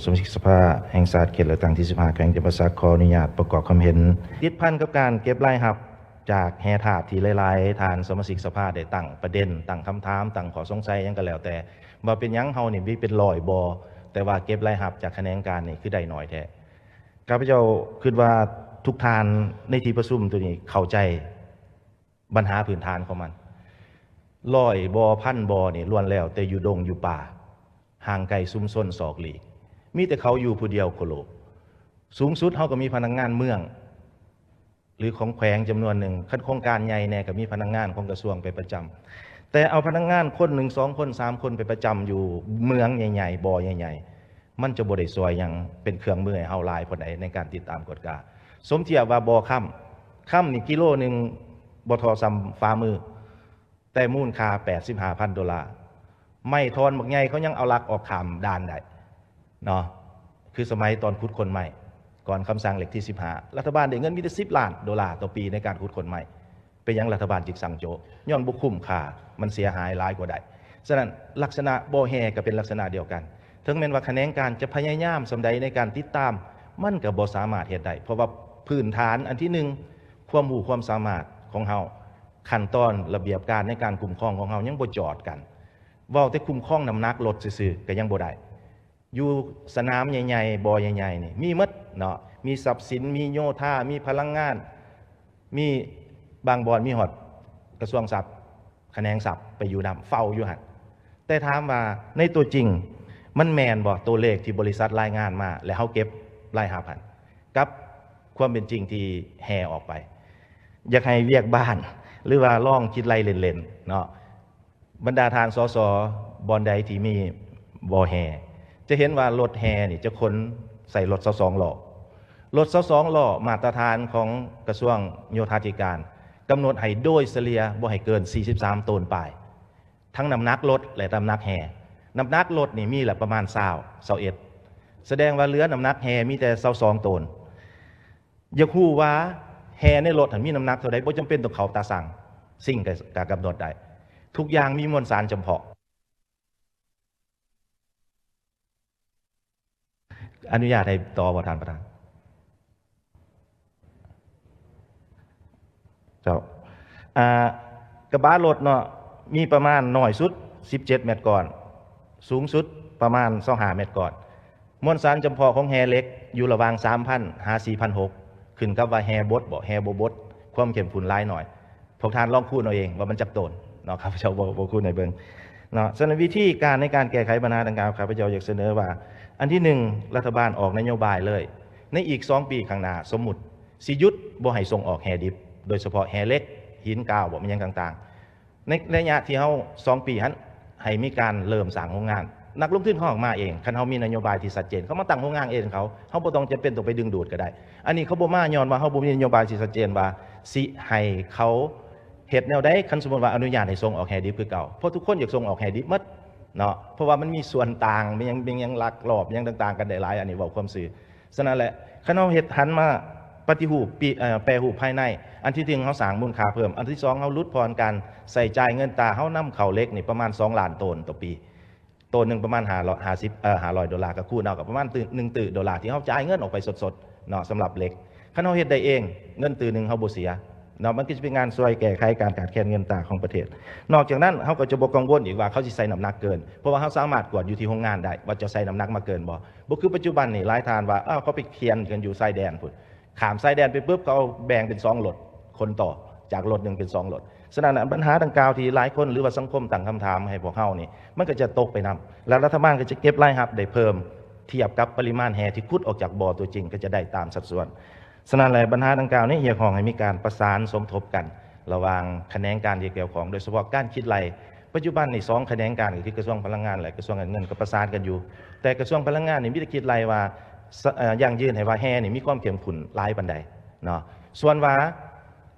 สมาชิกสภาแห่งชาติเขตเลือกตั้งที่15แขวงจำปาสักขออนุญาตประกอบความเห็นติดพันกับการเก็บรายรับจากแห่ถาดที่หลายๆทานสมาชิกสภาได้ตั้งประเด็นตั้งคำถามตั้งข้อสงสัยยังก็แล้วแต่ว่าเป็นยังเฮานี่มีเป็นร้อยบ่แต่ว่าเก็บรายรับจากคะแนนการนี่คือได้น้อยแท้ข้าพเจ้าคิดว่าทุกทานในที่ประชุมตัวนี้เข้าใจปัญหาพื้นฐานของมันร้อยบ่พันบ่นี่ล้วนแล้วแต่อยู่ดงอยู่ป่าห่างไกลซุ่มซ่นศอกหลีกมีแต่เขาอยู่ผู้เดียวโคโลสูงสุดเขาก็มีพนักงานเมืองหรือของแขวงจำนวนหนึ่งขั้นโครงการใหญ่แน่ก็มีพนักงานของกระทรวงไปประจำแต่เอาพนักงานคนหนึ่งสองคนสามคนไปประจำอยู่เมืองใหญ่ๆบ่อใหญ่ๆมันจะบ่ได้ซอยอย่างเป็นเครื่องมือให้เฮาหลายพอใดในการติดตามกฎกาสมเทียบว่าบ่อค่ำนี่กิโลหนึ่งบ่ทอซ้ำฝ่ามือแต่มูลค่า$85,000ไม่ทอนบักใหญ่เขายังเอาลักออกขามด่านได้เนาะคือสมัยตอนขุดคนใหม่ก่อนคำสั่งเหล็กที่15รัฐบาลได้เงินมีแต่$10 ล้านต่อปีในการขุดคนใหม่เป็นยังรัฐบาลจึงสั่งโจย้อนบุคุ้มค่ามันเสียหายหลายกว่าใดฉะนั้นลักษณะบ่อแห่ก็เป็นลักษณะเดียวกันถึงแม้ว่าคะแนนการจะพยายามสำใดในการติดตามมันก็บ่สามารถเฮ็ดได้เพราะว่าพื้นฐานอันที่หนึ่งความรู้ความสามารถของเฮาขั้นตอนระเบียบการในการคุ้มครองของเฮายังบ่จอดกันเว้าแต่คุ้มครองน้ำหนักรถซื่อๆก็ยังบ่ได้อยู่สนามใหญ่ๆบ่อใหญ่ๆนี่มีหมดเนาะมีทรัพย์สินมีโยธามีพลังงานมีบางบ่อนมีหอดกระทรวงทรัพย์แขนงทรัพย์ไปอยู่นำเฝ้าอยู่หั่นแต่ถามว่าในตัวจริงมันแม่นบ่ตัวเลขที่บริษัทรายงานมาแล้วเฮาเก็บรายรับกับความเป็นจริงที่แห่ออกไปอยากให้เวียกบ้านหรือว่าล่องคิดไล่เล่นๆเนาะบรรดาทานสสบอนใดที่มีบ่อแห่จะเห็นว่ารถแห่นี่จะขนใส่รถ22 ล้อรถ22 ล้อมาตรฐานของกระทรวงโยธาธิการกำหนดให้โดยเฉลี่ยบ่ให้เกิน43 ตันปลายทั้งน้ำหนักรถและน้ำหนักแห่น้ำหนักรถนี่มีแหละประมาณ21แสดงว่าเหลือน้ำหนักแห่มีแต่22 ตันอย่าคู่ว่าแห่ในรถมีน้ำหนักเท่าใดบ่จำเป็นต้องเขาตาสั่งสิ่งก็กำหนดได้ทุกอย่างมีมวลสารจำเพาะอนุญาตให้ต่อประธานเจ้ากระบะรถเนาะมีประมาณน้อยสุด17 เมตรก่อนสูงสุดประมาณ25 เมตรก่อนมวลสารจำเพาะของแฮเล็กอยู่ระหว่าง 3,000 หา 4,600 ขึ้นกับว่าแฮบดบ่แฮบ่บดความเข้มข้นหลายหน่อยพวกท่านลองคูณเอาเองว่ามันจักโตนเนาะครับพระเจ้าบ่คูณในเบิ่งเนาะฉะนั้นวิธีการในการแก้ไขปัญหาดังกล่าวครับพระเจ้าอยากเสนอว่าอันที่1รัฐบาลออกนโยบายเลยในอีก2 ปีข้างหน้าสมมุติสิหยุดบ่ให้ส่งออกแฮดิบโดยเฉพาะแฮเล็กหินกาวบ่มันยังต่างๆในระยะที่เฮา2 ปีนั้นให้มีการเริ่มสร้างโรงงานนักลงทุนเขาออกมาเองคันเฮามีนโยบายที่ชัดเจนเขามาตั้งโรงงานเองเขาบ่ต้องจำเป็นต้องไปดึงดูดก็ได้อันนี้เขาบ่มาย้อนว่าเฮาบ่มีนโยบายที่ชัดเจนว่าสิให้เขาเฮ็ดแนวใดคันสมมุติว่าอนุญาตให้ส่งออกแฮดิบคือเก่าเพราะทุกคนอยากส่งออกแฮดิบหมดเนาะเพราะว่ามันมีส่วนต่างมันยังลักลอบยังต่างๆกันได้หลายอันนี้เว้าความซื่อฉะนั้นแหละคันเฮาเฮ็ดหันมาปฏิรูปแปรรูปภายในอันที่1เฮาสร้างมูลค่าเพิ่มอันที่2เฮาลดพรการใส่จ่ายเงินตาเฮานำเข้าเหล็กนี่ประมาณ2 ล้านตันต่อปีตัวหนึ่งประมาณ$500ก็คูณเอากับประมาณ$1 ตื่นที่เฮาจ่ายเงินออกไปสดๆเนาะสำหรับเหล็กคันเฮาเฮ็ดได้เองเงินตื่นนึงเฮาบ่เสียเนาะมันก็จะเป็นงานช่วยแก้ไขการขาดแคลนเงินตราของประเทศนอกจากนั้นเฮาก็จะบ่กังวลอีกว่าเขาสิใส่น้ำหนักเกินเพราะว่าเฮาสามารถกวดอยู่ที่โรงงานได้ว่าจะใส่น้ำหนักมาเกินบ่คือปัจจุบันนี่หลายทานว่าเขาไปเขียนกันอยู่ชายแดนพุ่นข้ามชายแดนไปปุ๊บเขาแบ่งเป็น2 รถคนต่อจากรถนึงเป็น2 รถฉะนั้นปัญหาดังกล่าวที่หลายคนหรือว่าสังคมตั้งคำถามให้พวกเฮานี่มันก็จะตกไปนำแล้วรัฐบาลก็จะเก็บรายรับได้เพิ่มเทียบกับปริมาณแห่ที่ขุดออกจากบ่อตัวจริงก็จะได้ตามสัดส่วนฉะนั้นแหละปัญหาดังกล่าวนี้เฮียของให้มีการประสานสมทบกันระหว่างแขนงการที่เกี่ยวข้องโดยเฉพาะการคิดไล่ปัจจุบันนี่2 แขนงการคือกระทรวงพลังงานและกระทรวงการเงินก็ประสานกันอยู่แต่กระทรวงพลังงานนี่มีแต่คิดไล่ว่าอย่างยืนให้ว่าแห่นี่มีความเข้มข้นหลายปานใดเนาะส่วนว่า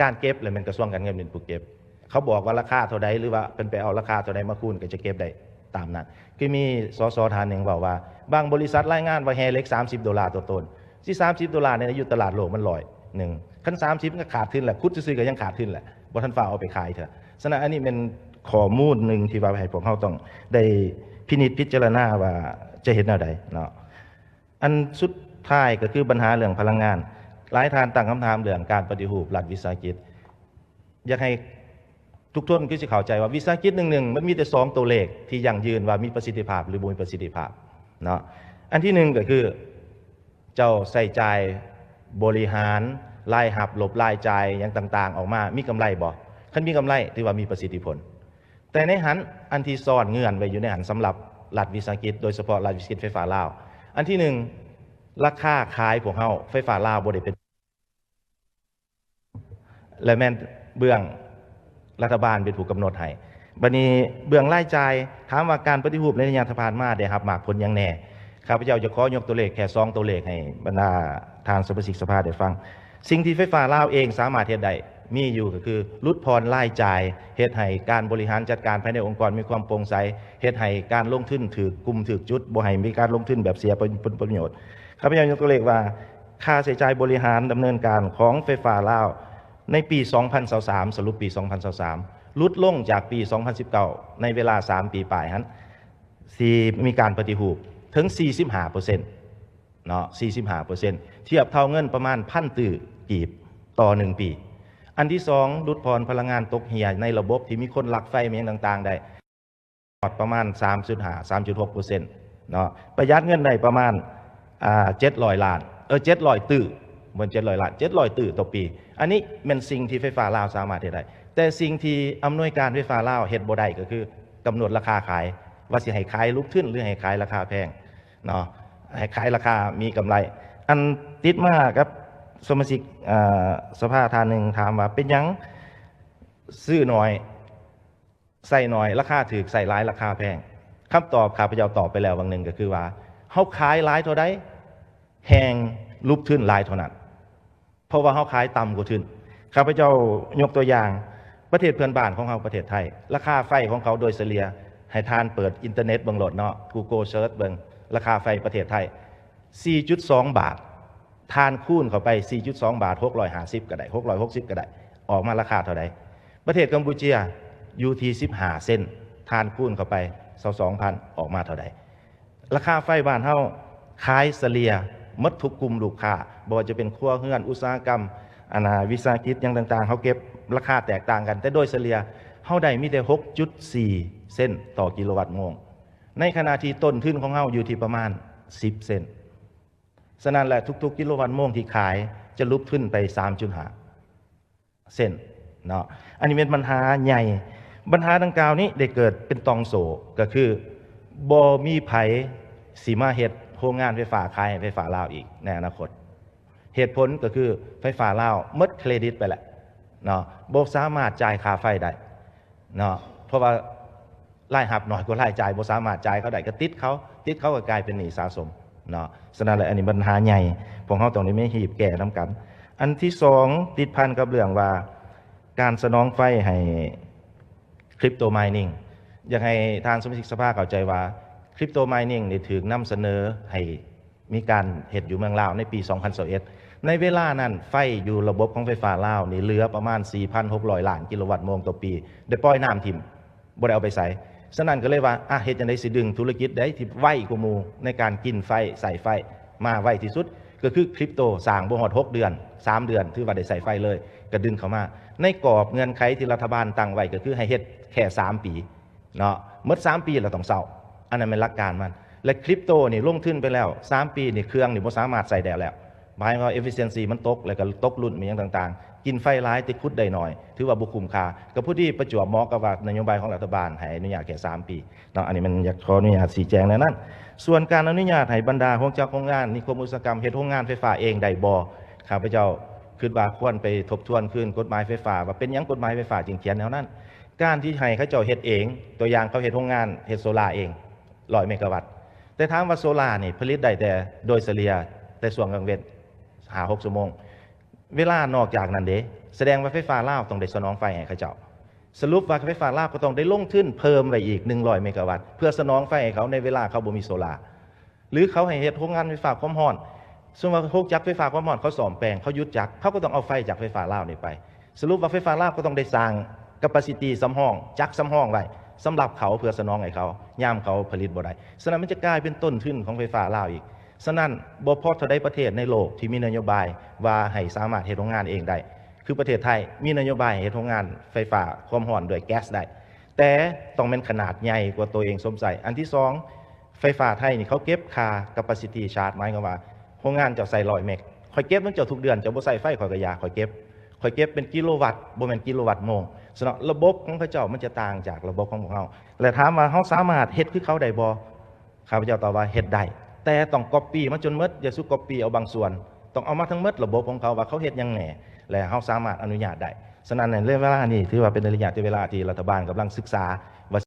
การเก็บเลยเป็นกระทรวงการเงินเป็นผู้เก็บเขาบอกว่าราคาเท่าใดหรือว่าเป็นไปเอาราคาเท่าใดมาคูณก็จะเก็บได้ตามนั้นคือมีสสท่านหนึ่งบอกว่าบางบริษัทรายงานว่าแฮเล็ก$30ต่อต้นที่$30ในอยู่ตลาดโลกมัน100คัน30ก็ขาดทุนแหละคุดซื้อก็ยังขาดทุนแหละบ่ทันฝ่าเอาไปขายเถอะฉะนั้นอันนี้เป็นข้อมูลหนึ่งที่ว่าให้พวกเราต้องได้พินิจพิจารณาว่าจะเห็นแนวใดเนาะ อันสุดท้ายก็คือปัญหาเรื่องพลังงานหลายท่านตั้งคำถามเรื่องการปฏิรูปรัฐวิสาหกิจอยากให้ทุกท่านคือสิเข้าใจว่าวิสาหกิจหนึ่งมันมีแต่2ตัวเลขที่ยั่งยืนว่ามีประสิทธิภาพหรือบ่มีประสิทธิภาพเนาะอันที่1ก็คือเจ้าใส่ใจบริหารรายรับลบรายจ่ายอย่างต่างๆออกมามีกำไรบ่คันมีกำไรถือว่ามีประสิทธิผลแต่ในหันอันที่ซ่อนเงื่อนไว้อยู่ในหันสำหรับรัฐวิสาหกิจโดยเฉพาะรัฐวิสาหกิจไฟฟ้าลาวอันที่1ราคาขายพวกเฮาไฟฟ้าลาวบ่ได้เป็นและแม่นเบื้องรัฐบาลเป็นผู้กำหนดให้บัดนี้เบื้องรายจ่ายถามว่าการปฏิรูปในระยะผ่านมาได้รับมากผลอย่างแน่ข้าพเจ้าจะขอยกตัวเลขแค่2ตัวเลขให้บรรดาทางสมาชิกสภาได้ฟังสิ่งที่ไฟฟ้าลาวเองสามารถเฮ็ดได้มีอยู่ก็คือลดผ่อนรายจ่ายเฮ็ดให้การบริหารจัดการภายในองค์กรมีความโปร่งใสเฮ็ดให้การลงทุนถือกลุ่มถือจุดบ่ให้มีการลงทุนแบบเสียผลประโยชน์ข้าพเจ้ายกตัวเลขว่าค่าใช้จ่ายบริหารดำเนินการของไฟฟ้าลาวในปี 2023 สรุปปี 2023 ลดลงจากปี 2019 ในเวลา 3 ปีปลายนั้นมีการปฏิรูปถึง 45%เนาะ 45%เทียบเท่าเงินประมาณ1,000 ตื้อกีบต่อ 1 ปี อันที่2ลดผ่อนพลังงานตกเหี่ยในระบบที่มีคนลักไฟมีอย่างต่างๆได้ประมาณ 3.6% เนาะประหยัดเงินได้ประมาณ700 ล้าน700 ตื้อบน700 ล้าน700 ตื้อต่อปีอันนี้เป็นสิ่งที่ไฟฟ้าลาวสามารถเฮ็ดได้แต่สิ่งที่อำนวยการไฟฟ้าลาวเฮ็ดบ่ได้ก็คือกำหนดราคาขายว่าสิให้ขายลุกขึ้นหรือให้ขายราคาแพงเนาะให้ขายราคามีกำไรอันติดมาครับสมาชิกสภาท่านหนึ่งถามว่าเป็นยังซื้อน้อยใส่น้อยราคาถูกใส่หลายราคาแพงคำตอบข้าพเจ้าตอบไปแล้วบางหนึ่งก็คือว่าเฮาขายหลายเท่าใดแหงลุกขึ้นหลายเท่านั้นเพราะว่าเฮาขายต่ำกว่าทุนข้าพเจ้ายกตัวอย่างประเทศเพื่อนบ้านของเราประเทศไทยราคาไฟของเขาโดยเฉลี่ยให้ทานเปิดอินเทอร์เน็ตเบิ่งโหลดเนาะ Google Search เบิ่งราคาไฟประเทศไทย 4.2 บาททานคูณเข้าไป 4.2 บาท650ก็ได้660ก็ได้ออกมาราคาเท่าใดประเทศกัมพูชาอยู่ที่15 เซนต์ทานคูณเข้าไป 22,000 ออกมาเท่าใดราคาไฟบ้านเฮาขายเฉลี่ยหมดทุกกลุ่มลูกค้าบ่ว่าจะเป็นครัวเรือนอุตสาหกรรมวิสาหกิจอย่างต่างๆเขาเก็บราคาแตกต่างกันแต่โดยเฉลี่ยเฮาได้มีแต่ 6.4 เซนต์ต่อกิโลวัตต์โมงในขณะที่ต้นทุนของเฮาอยู่ที่ประมาณ10 เซนต์ฉะนั้นแหละทุกๆกิโลวัตต์โมงที่ขายจะลุกขึ้นไป 3.5 เซนต์เนาะอันนี้เป็นปัญหาใหญ่ปัญหาดังกล่าวนี้ได้เกิดเป็นตองโสก็คือบ่มีไผสิมาเฮ็ดโรงงานไฟฟ้าขายให้ไฟฟ้าลาวอีกในอนาคตเหตุผลก็คือไฟฟ้าลาวหมดเครดิตไปแล้วเนาะบ่สามารถจ่ายค่าไฟได้เนาะเพราะว่ารายรับน้อยกว่ารายจ่ายบ่สามารถจ่ายเขาได้ก็ติดเขาก็กลายเป็นหนี้สะสมเนาะฉะนั้นแหละอันนี้ปัญหาใหญ่พวกเฮาต้องได้มีหีบแก้นำกันอันที่2ติดพันกับเรื่องว่าการสนองไฟให้คริปโตไมนิ่งอยากให้ทางสมาชิกสภาเข้าใจว่าคริปโตไมนิ่งนี่ถูกนำเสนอให้มีการเฮ็ดอยู่เมืองลาวในปี 2021ในเวลานั้นไฟอยู่ระบบของไฟฟ้าลาวนี่เหลือประมาณ 4,600 ล้านกิโลวัตต์โมงต่อปีได้ปล่อยน้ำทิ่มบ่ได้เอาไปใส่ฉะนั้นก็เลยว่าเฮ็ดจังได๋สิดึงธุรกิจได้ที่ไวกว่าหมู่ในการกินไฟใส่ไฟมาไวที่สุดก็คือคริปโตสร้างบ่ฮอด6 เดือน3 เดือนถือว่าได้ใส่ไฟเลยก็ดึงเข้ามาในกรอบเงื่อนไขที่รัฐบาลตั้งไว้ก็คือให้เฮ็ดแค่3 ปีเนาะหมด3 ปีแล้วต้องเซาอันนั้นเป็นหลักการมันและคริปโตนี่ลงทุนไปแล้ว3 ปีนี่เครื่องนี่บ่สามารถใส่ได้แล้วหมายว่า efficiency มันตกแล้วก็ตกรุ่นมีอย่างต่างๆกินไฟหลายแต่ขุดได้น้อยถือว่าบ่คุ้มค่าก็ผู้ที่ประจวบเหมาะกับว่านโยบายของรัฐบาลให้อนุญาตแค่3 ปีเนาะอันนี้มันอยากขออนุญาตชี้แจงในนั้นส่วนการอนุญาตให้บรรดาโรงงานนิคมอุตสาหกรรมเฮ็ดโรงงานไฟฟ้าเองได้บ่ข้าพเจ้าคิดว่าควรไปทบทวนขึ้นกฎหมายไฟฟ้าว่าเป็นหยังกฎหมายไฟฟ้าจึงเขียนแนวนั้นการที่ให้เขาเจ้าเฮ็ดเองตัวอย่างเขาเฮ็ดโรงงานเฮ็ดโซล่าเอง100 เมกะวัตต์แต่ถามว่าโซล่านี่ผลิตได้แต่โดยเฉลี่ยแต่ช่วงกลางวัน5-6 ชั่วโมงเวลานอกจากนั้นเด้แสดงว่าไฟฟ้าลาวต้องได้สนองไฟให้เขาเจ้าสรุปว่าไฟฟ้าลาวก็ต้องได้ลงทุนเพิ่มไปอีก100 เมกะวัตต์เพื่อสนองไฟให้เขาในเวลาเขาบ่มีโซล่าหรือเขาให้เฮ็ดโรงงานไฟฟ้าความร้อนสมมุติว่าโรงจักรไฟฟ้าความร้อนเขาซ่อมแปลงเขาหยุดจักรเขาก็ต้องเอาไฟจากไฟฟ้าลาวนี่ไปสรุปว่าไฟฟ้าลาวก็ต้องได้สร้าง capacity สำรองจักรสำรองไว้สำหรับเขาเพื่อสนองให้เขาย่ามเขาผลิตบ่ได้ฉะนั้นมันจะกลายเป็นต้นทุนของไฟฟ้าลาวอีก ฉะนั้นบ่พอเท่าใดประเทศในโลกที่มีนโยบายว่าให้สามารถเฮ็ดโรงงานเองได้คือประเทศไทยมีนโยบายเฮ็ดโรงงานไฟฟ้าความร้อนด้วยแก๊สได้แต่ต้องเป็นขนาดใหญ่กว่าตัวเองสมใส่อันที่2ไฟฟ้าไทยนี่เขาเก็บค่า capacity charge หมายความว่าโรงงานเจ้าใส่100เมกข่อยเก็บมันเจ้าทุกเดือนเจ้าบ่ใส่ไฟข่อยก็ยาข่อยเก็บเป็นกิโลวัตต์บ่แม่นกิโลวัตต์โมงฉะนั้นระบบของเขาเจ้ามันจะต่างจากระบบของพวกเราและถามว่าเฮาสามารถเฮ็ดคือเขาได้บ่ข้าพเจ้าตอบว่าเฮ็ดได้แต่ต้องก๊อปปี้มาจนหมดอย่าสุก๊อปปี้เอาบางส่วนต้องเอามาทั้งหมดระบบของเขาว่าเขาเฮ็ดยังไงและเฮาสามารถอนุญาตได้ฉะนั้นในเวลานี้ถือว่าเป็นระยะเวลาที่รัฐบาลกำลังศึกษา